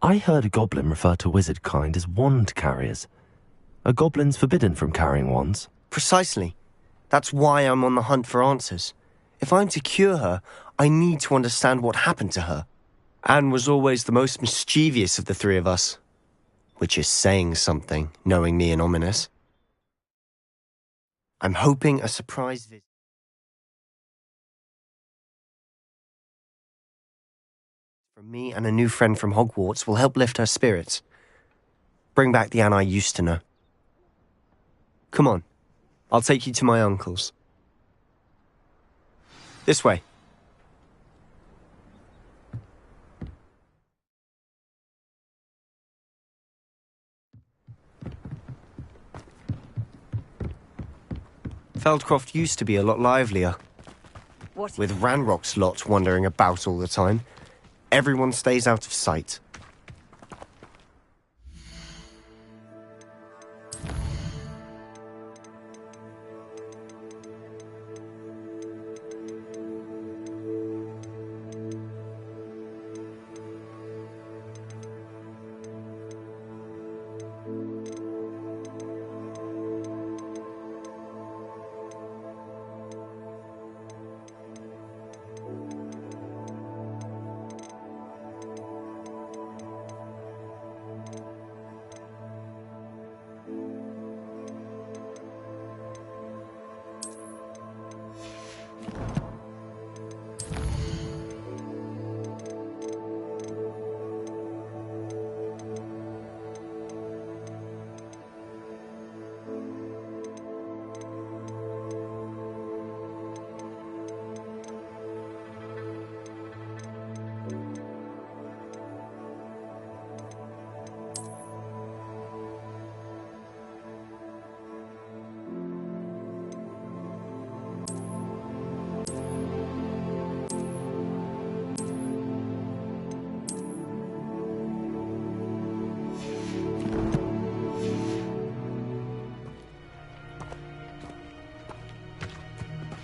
I heard a goblin refer to wizard kind as wand carriers. Are goblins forbidden from carrying wands? Precisely. That's why I'm on the hunt for answers. If I'm to cure her, I need to understand what happened to her. Anne was always the most mischievous of the three of us. Which is saying something, knowing me and Ominous. I'm hoping a surprise visit from me and a new friend from Hogwarts will help lift her spirits. Bring back the Anne I used to know. Come on, I'll take you to my uncle's. This way. Feldcroft used to be a lot livelier. What? With Ranrock's lot wandering about all the time, everyone stays out of sight.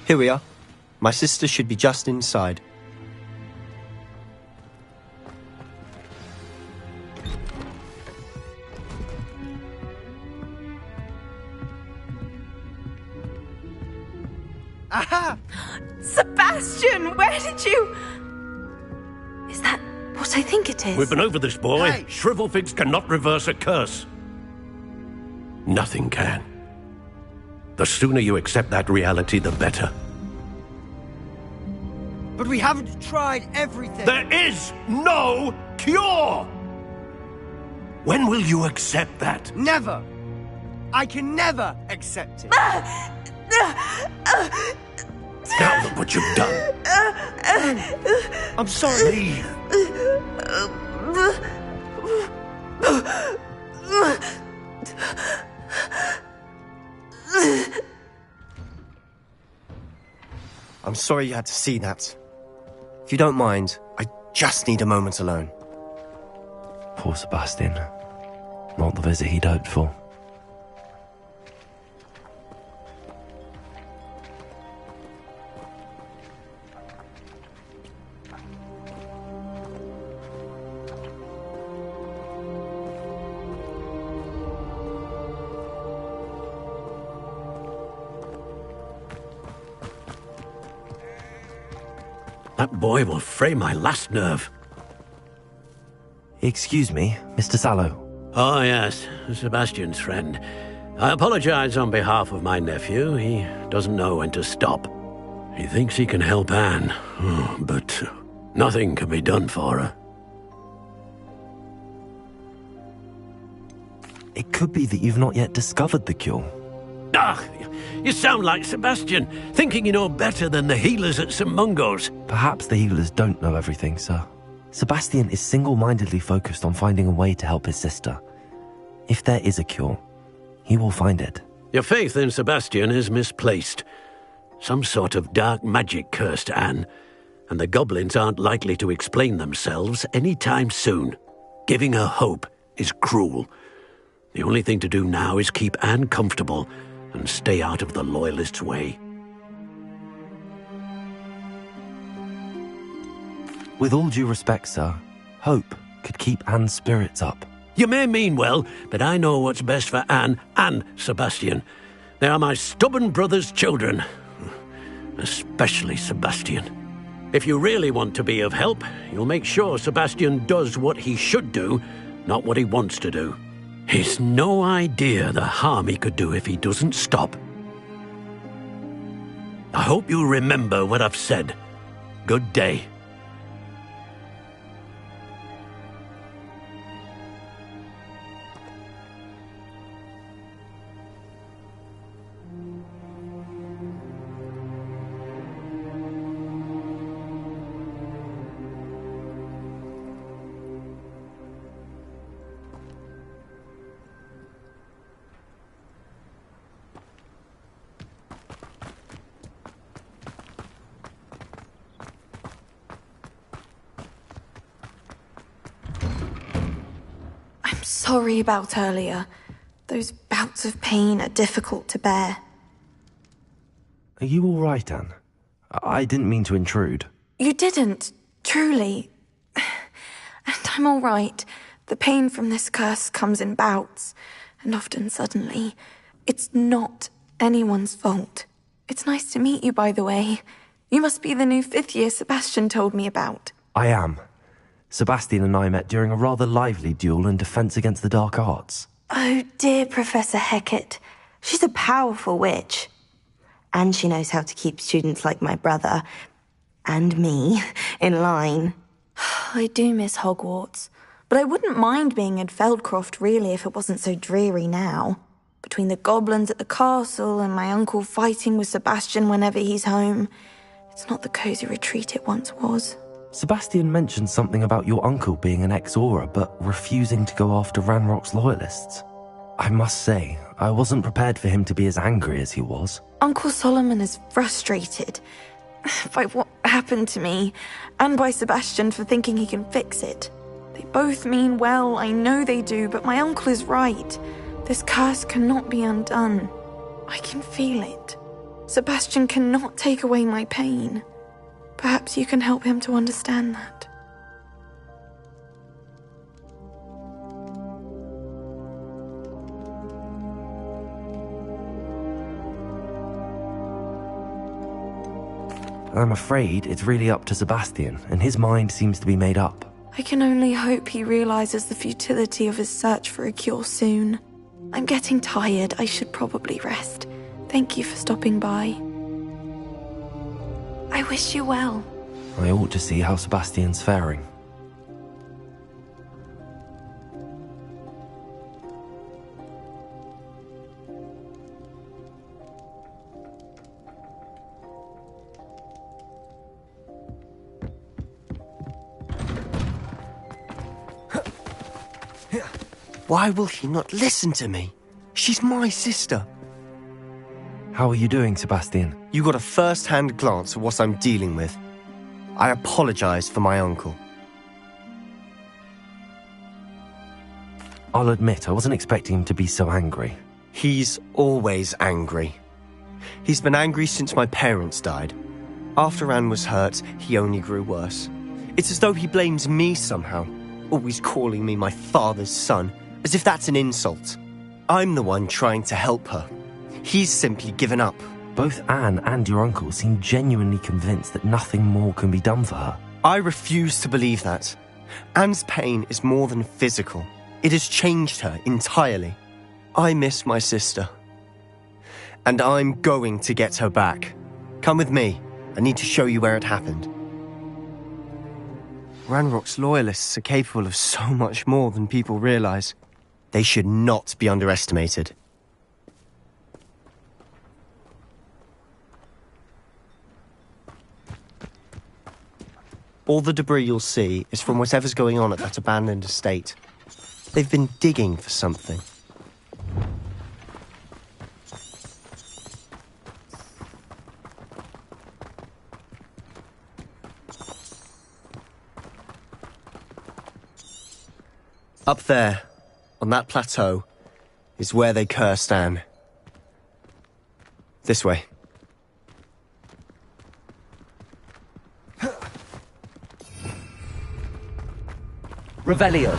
Here we are. My sister should be just inside. Aha! Sebastian, where did you... Is that what I think it is? We've been over this, boy. Hey. Shrivelfigs cannot reverse a curse. Nothing can. The sooner you accept that reality, the better. But we haven't tried everything. There is no cure! When will you accept that? Never! I can never accept it. Now look what you've done. I'm sorry. Leave. I'm sorry you had to see that. If you don't mind, I just need a moment alone. Poor Sebastian. Not the visit he'd hoped for. That boy will fray my last nerve. Excuse me, Mr. Sallow. Oh, yes, Sebastian's friend. I apologize on behalf of my nephew. He doesn't know when to stop. He thinks he can help Anne, but nothing can be done for her. It could be that you've not yet discovered the cure. Ah, you sound like Sebastian, thinking you know better than the healers at St. Mungo's. Perhaps the healers don't know everything, sir. Sebastian is single-mindedly focused on finding a way to help his sister. If there is a cure, he will find it. Your faith in Sebastian is misplaced. Some sort of dark magic cursed Anne, and the goblins aren't likely to explain themselves any time soon. Giving her hope is cruel. The only thing to do now is keep Anne comfortable and stay out of the Loyalists' way. With all due respect, sir, hope could keep Anne's spirits up. You may mean well, but I know what's best for Anne and Sebastian. They are my stubborn brother's children. Especially Sebastian. If you really want to be of help, you'll make sure Sebastian does what he should do, not what he wants to do. He's no idea the harm he could do if he doesn't stop. I hope you'll remember what I've said. Good day. Sorry about earlier. Those bouts of pain are difficult to bear. Are you all right, Anne? I didn't mean to intrude. You didn't, truly. And I'm all right. The pain from this curse comes in bouts, and often suddenly. It's not anyone's fault. It's nice to meet you, by the way. You must be the new 5th year Sebastian told me about. I am. Sebastian and I met during a rather lively duel in Defense Against the Dark Arts. Oh, dear Professor Hecat. She's a powerful witch. And she knows how to keep students like my brother, and me, in line. I do miss Hogwarts, but I wouldn't mind being in Feldcroft, really, if it wasn't so dreary now. Between the goblins at the castle and my uncle fighting with Sebastian whenever he's home, it's not the cosy retreat it once was. Sebastian mentioned something about your uncle being an ex-Auror, but refusing to go after Ranrock's loyalists. I must say, I wasn't prepared for him to be as angry as he was. Uncle Solomon is frustrated by what happened to me, and by Sebastian for thinking he can fix it. They both mean well, I know they do, but my uncle is right. This curse cannot be undone. I can feel it. Sebastian cannot take away my pain. Perhaps you can help him to understand that. I'm afraid it's really up to Sebastian, and his mind seems to be made up. I can only hope he realizes the futility of his search for a cure soon. I'm getting tired. I should probably rest. Thank you for stopping by. I wish you well. I ought to see how Sebastian's faring. Why will he not listen to me? She's my sister. How are you doing, Sebastian? You got a first-hand glance at what I'm dealing with. I apologize for my uncle. I'll admit, I wasn't expecting him to be so angry. He's always angry. He's been angry since my parents died. After Anne was hurt, he only grew worse. It's as though he blames me somehow, always calling me my father's son, as if that's an insult. I'm the one trying to help her. He's simply given up. Both Anne and your uncle seem genuinely convinced that nothing more can be done for her. I refuse to believe that. Anne's pain is more than physical. It has changed her entirely. I miss my sister. And I'm going to get her back. Come with me. I need to show you where it happened. Ranrock's loyalists are capable of so much more than people realize. They should not be underestimated. All the debris you'll see is from whatever's going on at that abandoned estate. They've been digging for something. Up there, on that plateau, is where they cursed Anne. This way. Revelio.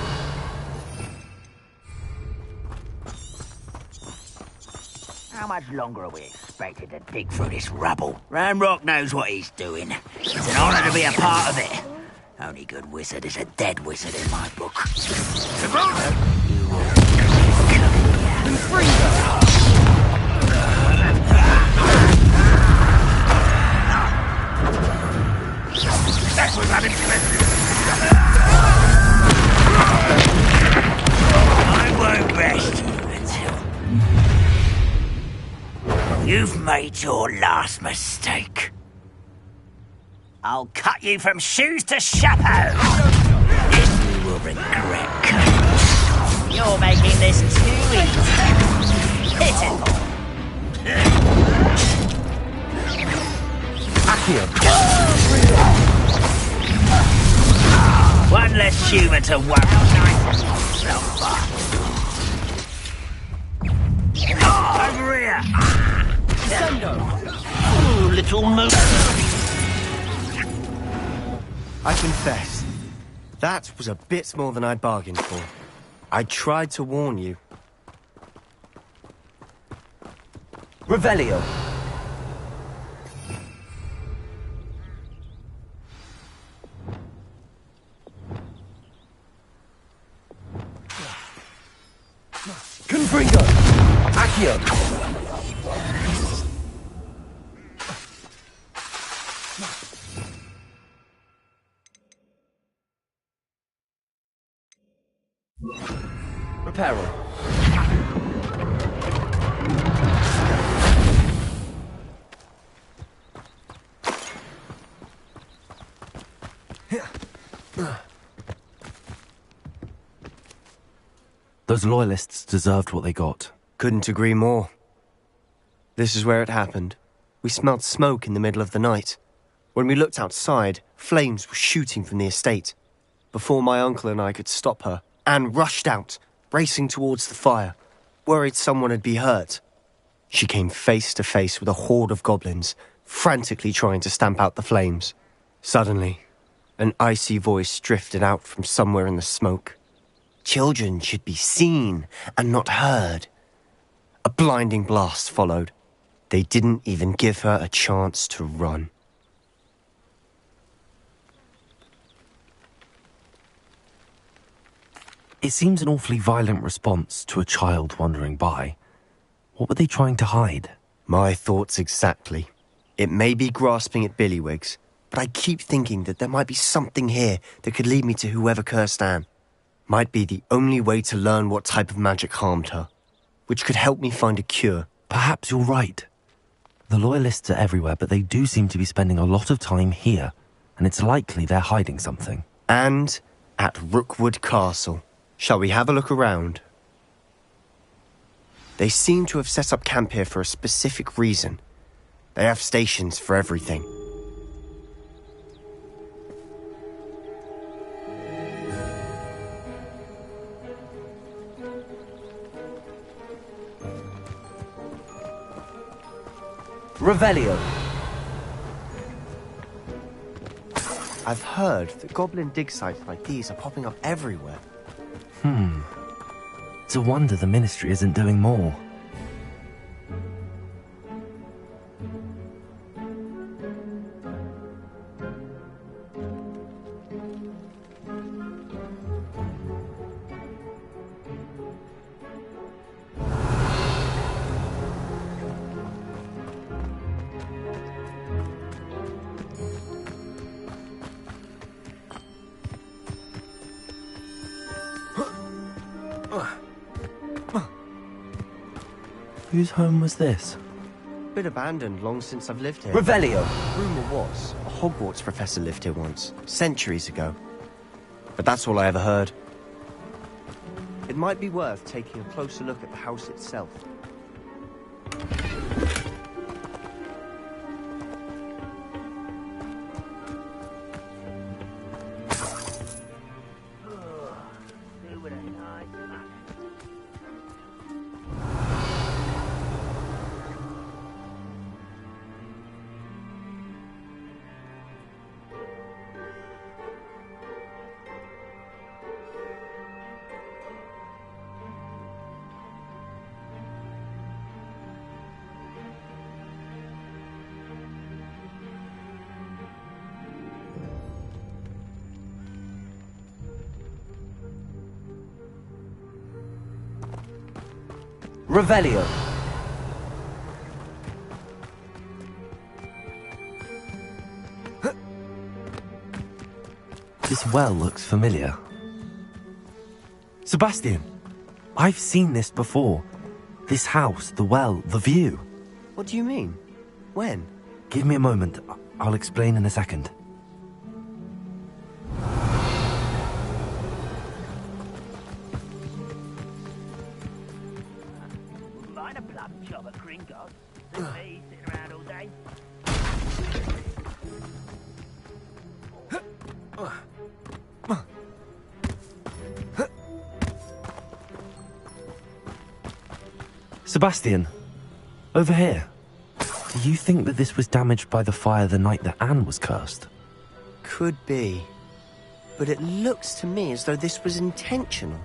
How much longer are we expected to dig through this rubble? Ranrock knows what he's doing. It's an honor to be a part of it. Only good wizard is a dead wizard in my book. You will come here. That was unexpected. I won't rest until you've made your last mistake. I'll cut you from shoes to chapeau. This you will regret. You're making this too easy. Pitiful. One less human to worry. Over here. Ooh, little moose. I confess, that was a bit more than I'd bargained for. I tried to warn you. Revelio. Confringo. Accio. Reparo. Those loyalists deserved what they got. Couldn't agree more. This is where it happened. We smelled smoke in the middle of the night. When we looked outside, flames were shooting from the estate. Before my uncle and I could stop her, Anne rushed out, racing towards the fire, worried someone had been hurt. She came face to face with a horde of goblins, frantically trying to stamp out the flames. Suddenly, an icy voice drifted out from somewhere in the smoke. Children should be seen and not heard. A blinding blast followed. They didn't even give her a chance to run. It seems an awfully violent response to a child wandering by. What were they trying to hide? My thoughts exactly. It may be grasping at Billywigs, but I keep thinking that there might be something here that could lead me to whoever cursed Anne. Might be the only way to learn what type of magic harmed her, which could help me find a cure. Perhaps you're right. The loyalists are everywhere, but they do seem to be spending a lot of time here, and it's likely they're hiding something. And at Rookwood Castle. Shall we have a look around? They seem to have set up camp here for a specific reason. They have stations for everything. Revelio. I've heard that goblin dig sites like these are popping up everywhere. It's a wonder the Ministry isn't doing more. Whose home was this? Been abandoned long since I've lived here. Revelio. Rumour was, a Hogwarts professor lived here once, centuries ago. But that's all I ever heard. It might be worth taking a closer look at the house itself. Revelio. This well looks familiar. Sebastian, I've seen this before. This house, the well, the view. What do you mean? When? Give me a moment. I'll explain in a second. Mind a plum job at Gringotts? Me sitting around all day. Sebastian, over here. Do you think that this was damaged by the fire the night that Anne was cursed? Could be. But it looks to me as though this was intentional.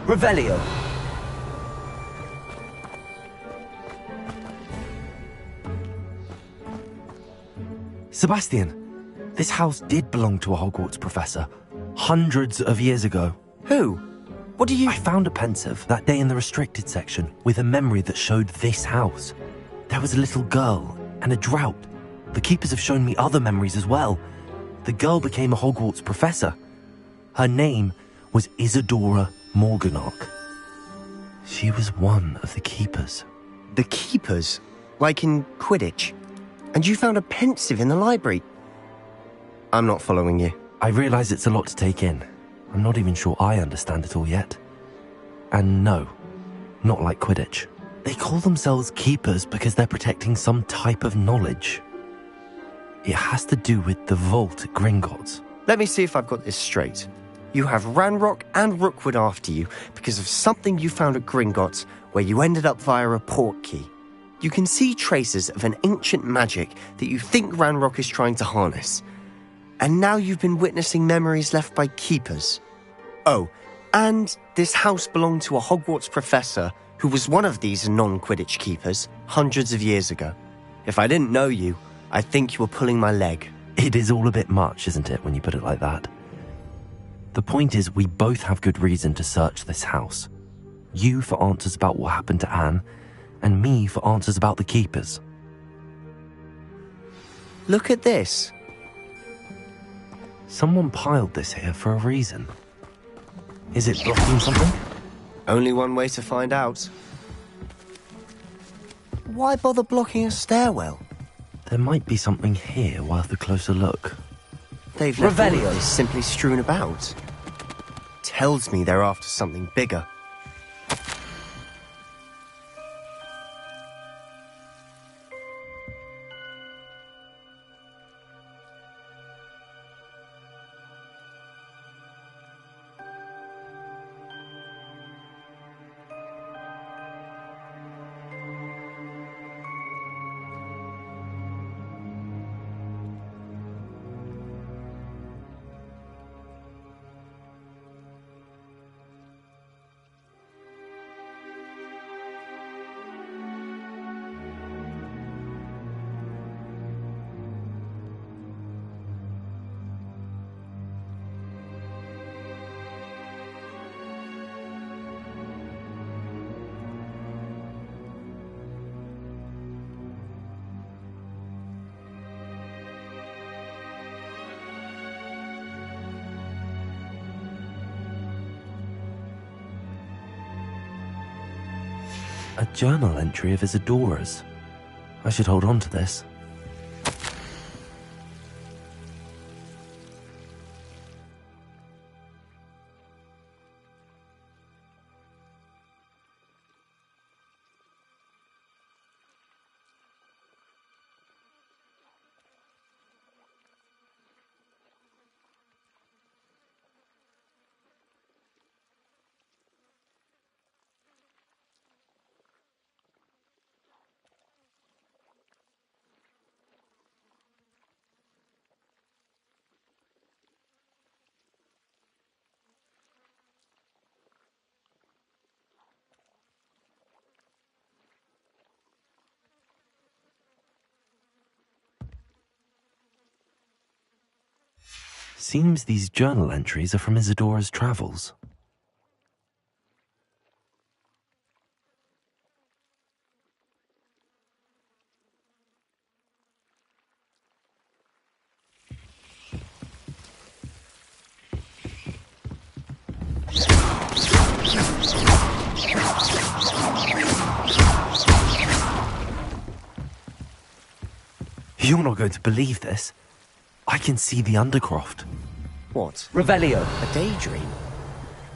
Revelio. Sebastian, this house did belong to a Hogwarts professor, hundreds of years ago. Who? What do you... I found a pensive that day in the restricted section with a memory that showed this house. There was a little girl and a drought. The keepers have shown me other memories as well. The girl became a Hogwarts professor. Her name was Isadora Morganach. She was one of the keepers. The keepers? Like in Quidditch? And you found a pensive in the library? I'm not following you. I realise it's a lot to take in. I'm not even sure I understand it all yet. And no, not like Quidditch. They call themselves keepers because they're protecting some type of knowledge. It has to do with the vault at Gringotts. Let me see if I've got this straight. You have Ranrock and Rookwood after you because of something you found at Gringotts where you ended up via a portkey. You can see traces of an ancient magic that you think Ranrock is trying to harness. And now you've been witnessing memories left by keepers. Oh, and this house belonged to a Hogwarts professor who was one of these non-Quidditch keepers hundreds of years ago. If I didn't know you, I'd think you were pulling my leg. It is all a bit much, isn't it, when you put it like that? The point is, we both have good reason to search this house. You for answers about what happened to Anne, and me for answers about the keepers. Look at this. Someone piled this here for a reason. Is it blocking something? Only one way to find out. Why bother blocking a stairwell? There might be something here worth a closer look. They've left all of this simply strewn about. Tells me they're after something bigger. A journal entry of Isadora's. I should hold on to this. Seems these journal entries are from Isadora's travels. You're not going to believe this. I can see the Undercroft. What? Revelio. A daydream?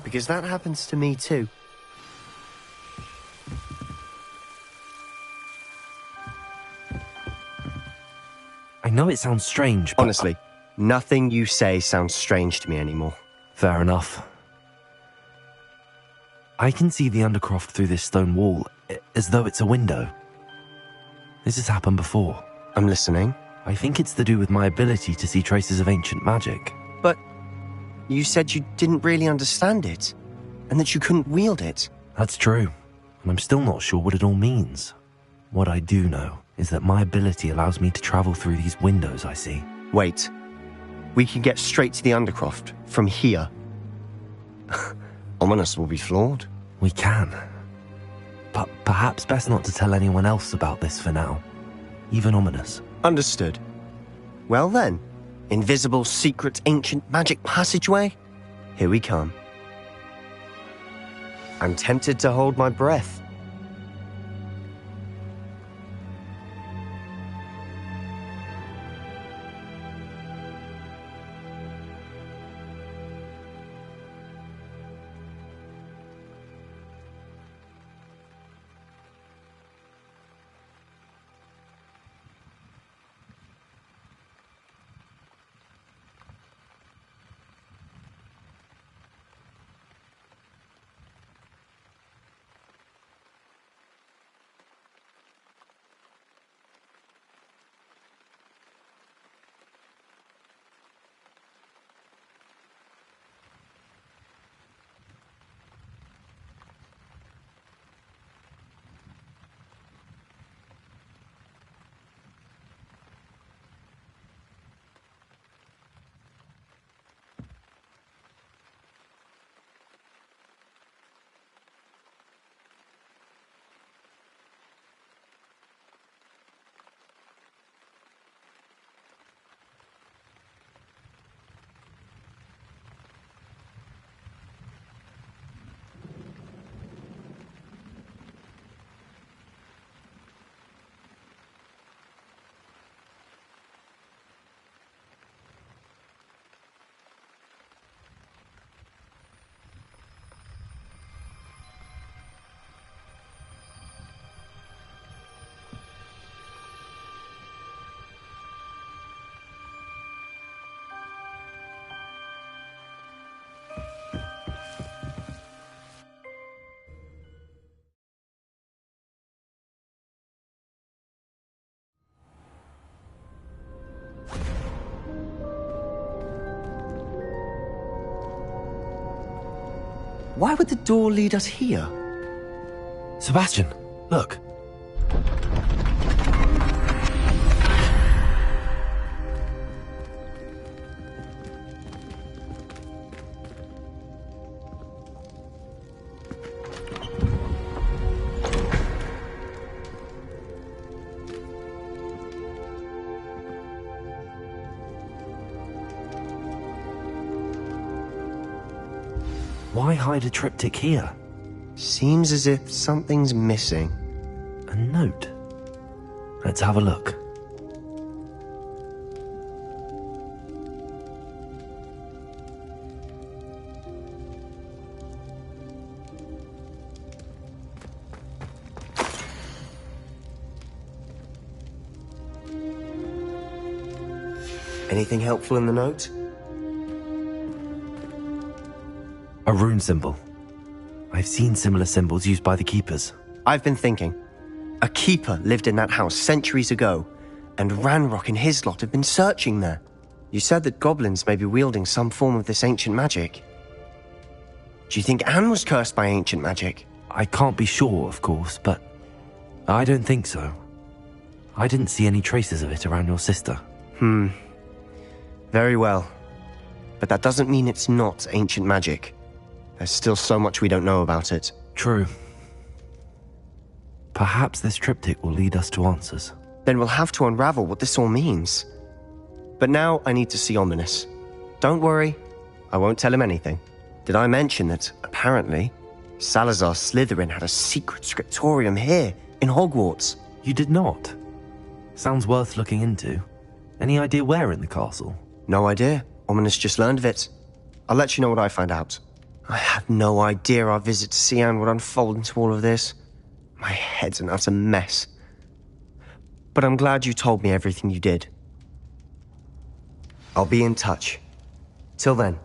Because that happens to me too. I know it sounds strange, but... Honestly, nothing you say sounds strange to me anymore. Fair enough. I can see the Undercroft through this stone wall, as though it's a window. This has happened before. I'm listening. I think it's to do with my ability to see traces of ancient magic. But you said you didn't really understand it, and that you couldn't wield it. That's true, and I'm still not sure what it all means. What I do know is that my ability allows me to travel through these windows I see. Wait. We can get straight to the Undercroft from here. Ominous will be flawed. We can. But perhaps best not to tell anyone else about this for now. Even Ominous. Understood. Well then, invisible, secret, ancient magic passageway? Here we come. I'm tempted to hold my breath. Why would the door lead us here? Sebastian, look. Why hide a triptych here? Seems as if something's missing. A note. Let's have a look. Anything helpful in the note? A rune symbol. I've seen similar symbols used by the keepers. I've been thinking. A keeper lived in that house centuries ago, and Ranrock and his lot have been searching there. You said that goblins may be wielding some form of this ancient magic. Do you think Anne was cursed by ancient magic? I can't be sure, of course, but I don't think so. I didn't see any traces of it around your sister. Very well. but that doesn't mean it's not ancient magic. There's still so much we don't know about it. True. Perhaps this triptych will lead us to answers. Then we'll have to unravel what this all means. But now I need to see Ominous. Don't worry, I won't tell him anything. Did I mention that, apparently, Salazar Slytherin had a secret scriptorium here, in Hogwarts? You did not? Sounds worth looking into. Any idea where in the castle? No idea. Ominous just learned of it. I'll let you know what I find out. I had no idea our visit to Cian would unfold into all of this. My head's an utter mess. But I'm glad you told me everything you did. I'll be in touch. Till then.